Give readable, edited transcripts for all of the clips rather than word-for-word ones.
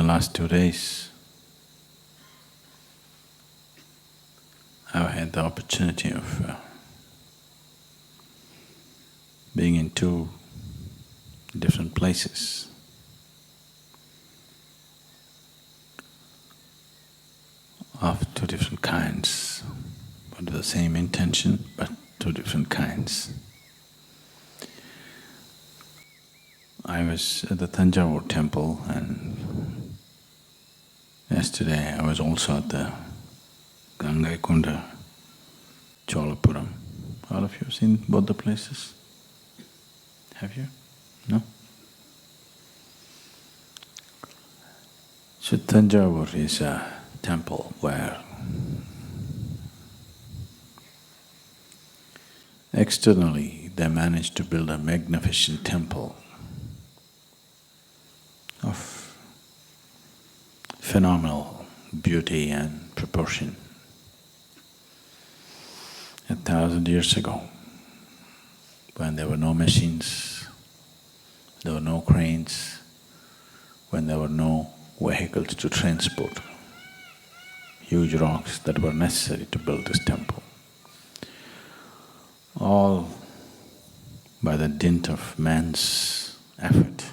last 2 days, I've had the opportunity of being in two different places. Of two different kinds, but with the same intention, but two different kinds. I was at the Thanjavur temple, and yesterday I was also at the Gangaikunda, Cholapuram. All of you have seen both the places? Have you? No? So Thanjavur is a temple where externally they managed to build a magnificent temple of phenomenal beauty and proportion. 1,000 years ago, when there were no machines, there were no cranes, when there were no vehicles to transport huge rocks that were necessary to build this temple. All by the dint of man's effort.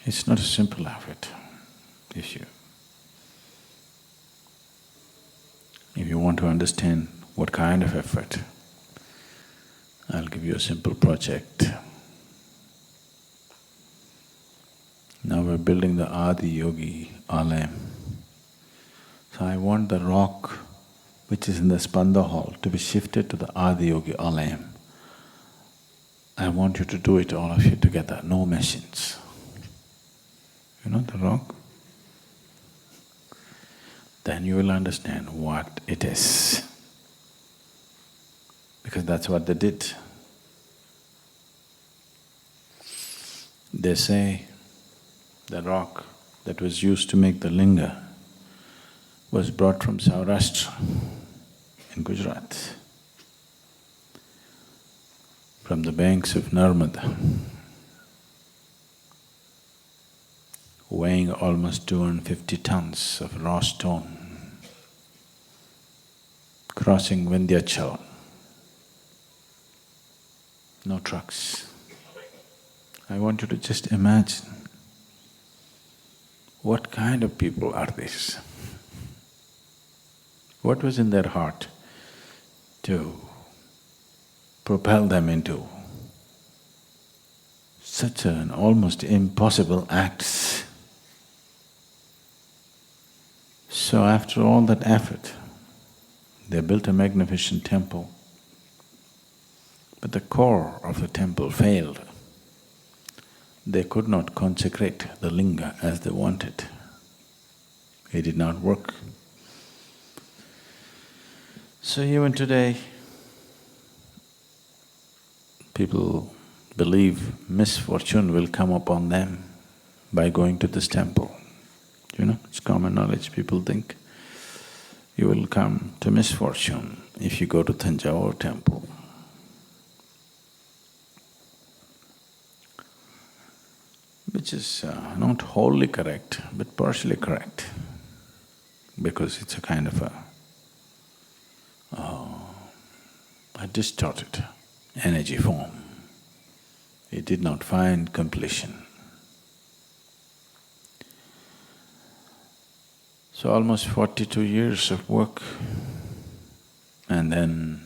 It's not a simple effort. If you want to understand what kind of effort, I'll give you a simple project. Now we're building the Adi Yogi Alayam. So I want the rock which is in the Spanda hall to be shifted to the Adi Yogi Alayam. I want you to do it, all of you together, no machines. You know the rock? Then you will understand what it is. Because that's what they did. They say the rock that was used to make the linga was brought from Saurashtra in Gujarat, from the banks of Narmada, weighing almost 250 tons of raw stone, crossing Vindhyachal. No trucks. I want you to just imagine what kind of people are these? What was in their heart to propel them into such an almost impossible act? So after all that effort, they built a magnificent temple, but the core of the temple failed. They could not consecrate the linga as they wanted. It did not work. So even today, people believe misfortune will come upon them by going to this temple. You know, it's common knowledge, people think you will come to misfortune if you go to Thanjavur temple. Which is not wholly correct, but partially correct, because it's a kind of a distorted energy form. It did not find completion. So almost 42 years of work, and then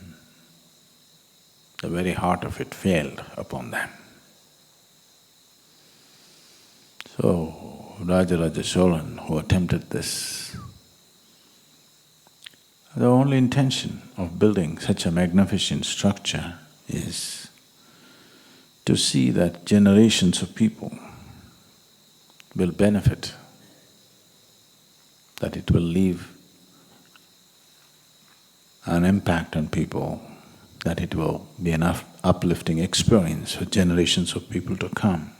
the very heart of it failed upon them. So Rajaraja Cholan, who attempted this, the only intention of building such a magnificent structure is to see that generations of people will benefit, that it will leave an impact on people, that it will be an uplifting experience for generations of people to come.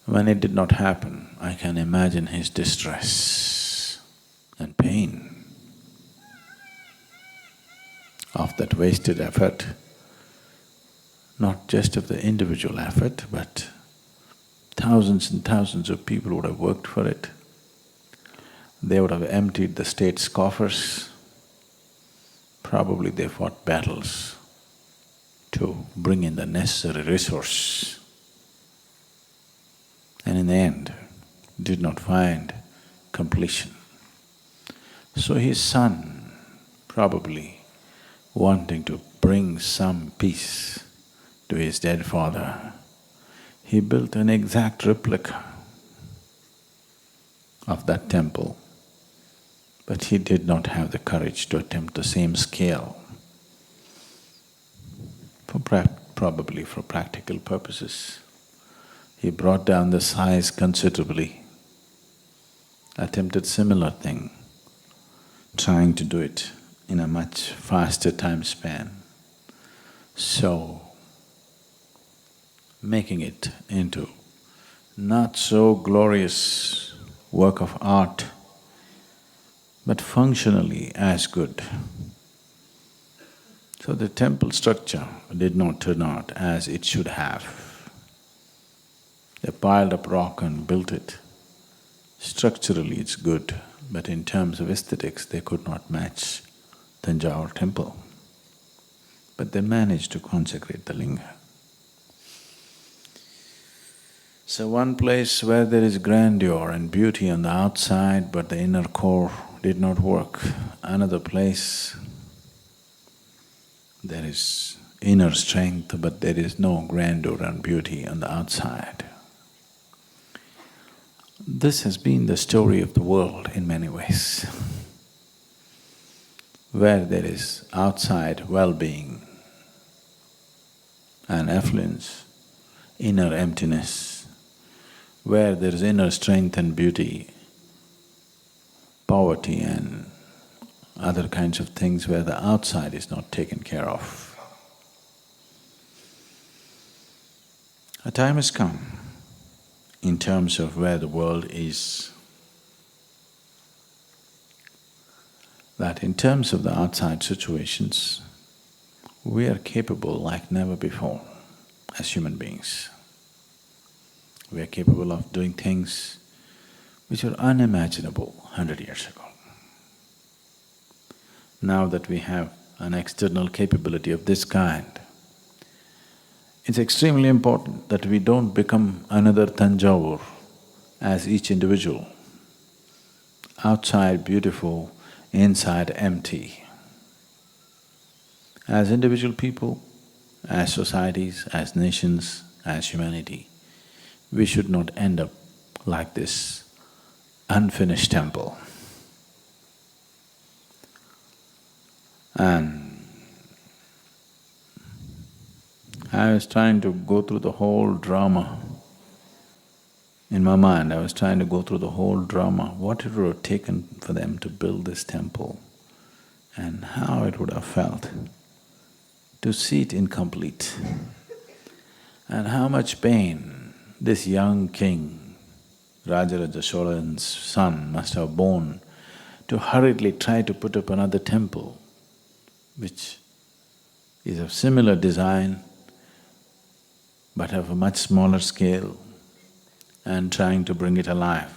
When it did not happen, I can imagine his distress and pain of that wasted effort not just of the individual effort, but thousands and thousands of people would have worked for it. They would have emptied the state's coffers. Probably they fought battles to bring in the necessary resource. And in the end, did not find completion. So his son, probably wanting to bring some peace to his dead father, he built an exact replica of that temple, but he did not have the courage to attempt the same scale, probably for practical purposes. He brought down the size considerably, attempted similar thing, trying to do it in a much faster time span. So, making it into not so glorious work of art, but functionally as good. So the temple structure did not turn out as it should have. They piled up rock and built it. Structurally it's good, but in terms of aesthetics they could not match Thanjavur temple. But they managed to consecrate the linga. So one place where there is grandeur and beauty on the outside, but the inner core did not work. Another place, there is inner strength, but there is no grandeur and beauty on the outside. This has been the story of the world in many ways. Where there is outside well-being and affluence, inner emptiness, where there is inner strength and beauty, poverty and other kinds of things where the outside is not taken care of. A time has come in terms of where the world is, that in terms of the outside situations, we are capable like never before as human beings. We are capable of doing things which were unimaginable 100 years ago. Now that we have an external capability of this kind, it's extremely important that we don't become another Thanjavur as each individual. Outside beautiful, inside empty. As individual people, as societies, as nations, as humanity, we should not end up like this unfinished temple. And I was trying to go through the whole drama. In my mind, I was trying to go through the whole drama, what it would have taken for them to build this temple and how it would have felt to see it incomplete, and how much pain this young king, Rajaraja Cholan's son, must have borne to hurriedly try to put up another temple which is of similar design but of a much smaller scale, and trying to bring it alive.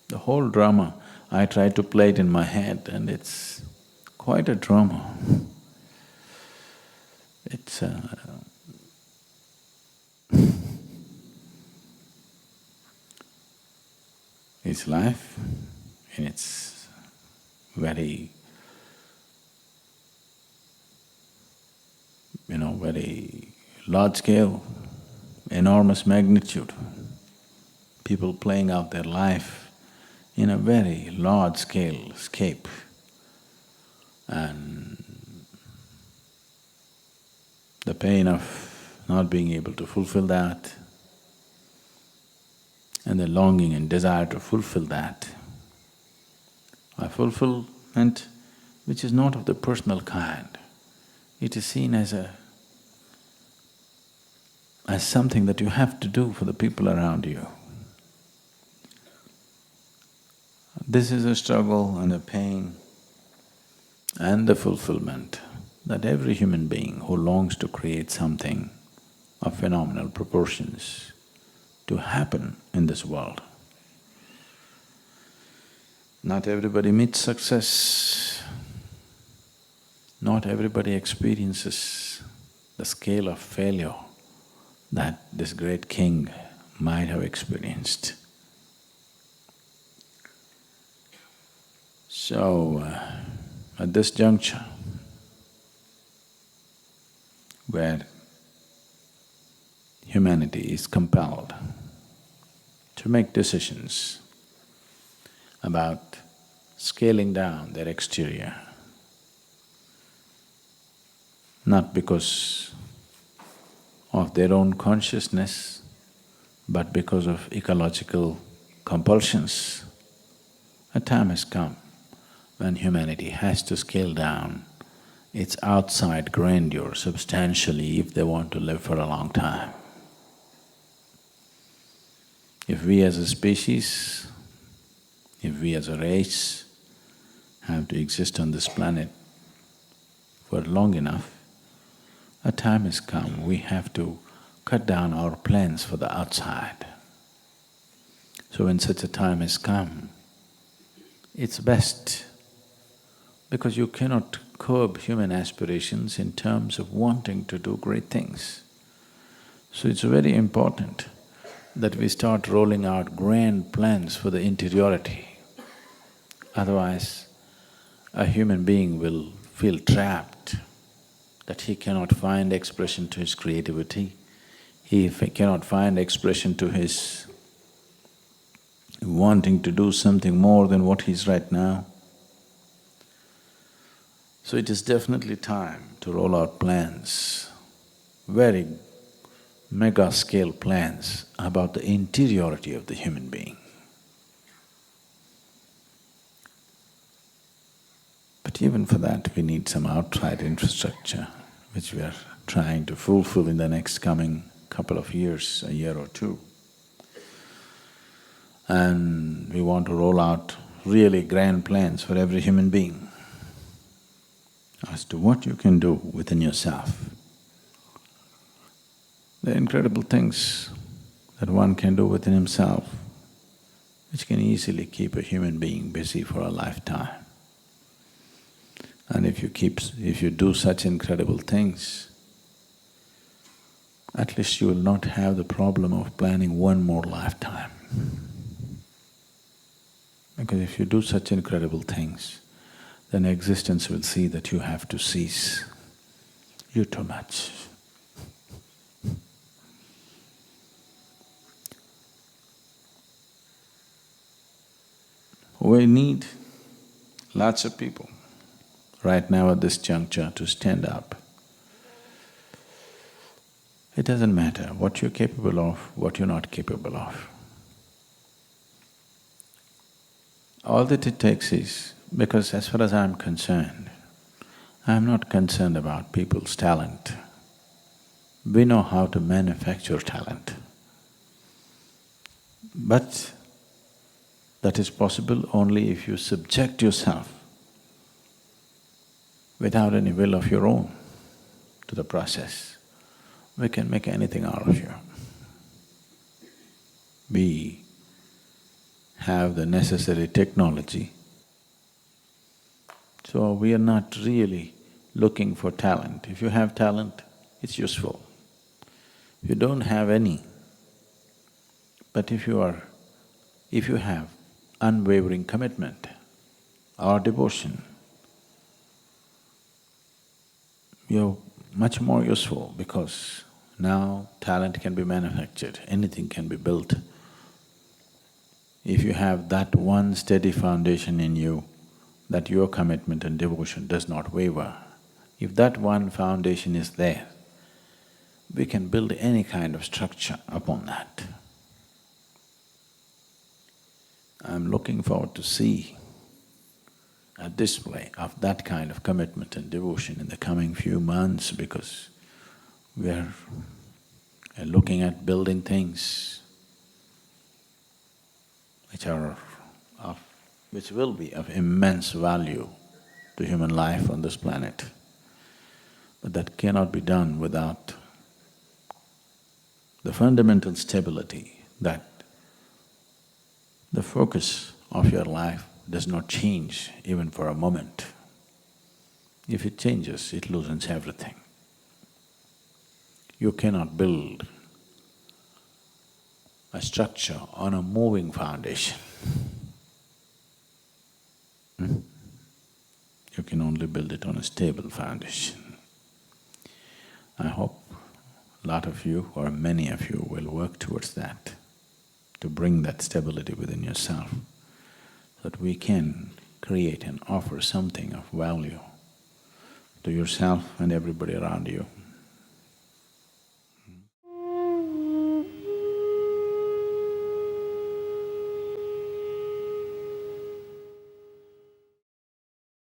The whole drama, I tried to play it in my head and it's quite a drama. It's it's life in its very, very large scale, enormous magnitude. People playing out their life in a very large scale scape, and the pain of not being able to fulfill that, and the longing and desire to fulfill that. A fulfillment which is not of the personal kind. It is seen as something that you have to do for the people around you. This is a struggle and a pain and the fulfillment that every human being who longs to create something of phenomenal proportions to happen in this world, not everybody meets success, not everybody experiences the scale of failure that this great king might have experienced. So, at this juncture, where humanity is compelled to make decisions about scaling down their exterior, not because of their own consciousness, but because of ecological compulsions, a time has come when humanity has to scale down its outside grandeur substantially if they want to live for a long time. If we as a species, if we as a race have to exist on this planet for long enough, a time has come, we have to cut down our plans for the outside. So when such a time has come, it's best, because you cannot curb human aspirations in terms of wanting to do great things. So it's very important that we start rolling out grand plans for the interiority. Otherwise, a human being will feel trapped, that he cannot find expression to his creativity, he cannot find expression to his wanting to do something more than what he is right now. So it is definitely time to roll out plans, very mega-scale plans about the interiority of the human being. But even for that, we need some outside infrastructure, which we are trying to fulfill in the next coming couple of years, a year or two. And we want to roll out really grand plans for every human being as to what you can do within yourself. There are incredible things that one can do within himself, which can easily keep a human being busy for a lifetime. And if you do such incredible things, at least you will not have the problem of planning one more lifetime. Because if you do such incredible things, then existence will see that you have to cease. You're too much. We need lots of people right now at this juncture to stand up. It doesn't matter what you're capable of, what you're not capable of. All that it takes is, because as far as I'm concerned, I'm not concerned about people's talent. We know how to manufacture talent. But that is possible only if you subject yourself without any will of your own to the process. We can make anything out of you. We have the necessary technology, so we are not really looking for talent. If you have talent, it's useful. If you don't have any, but if you have unwavering commitment or devotion, you're much more useful, because now talent can be manufactured, anything can be built. If you have that one steady foundation in you, that your commitment and devotion does not waver, if that one foundation is there, we can build any kind of structure upon that. I'm looking forward to see a display of that kind of commitment and devotion in the coming few months, because we're looking at building things which will be of immense value to human life on this planet. But that cannot be done without the fundamental stability that the focus of your life does not change even for a moment. If it changes, it loosens everything. You cannot build a structure on a moving foundation. You can only build it on a stable foundation. I hope a lot of you or many of you will work towards that, to bring that stability within yourself, so that we can create and offer something of value to yourself and everybody around you.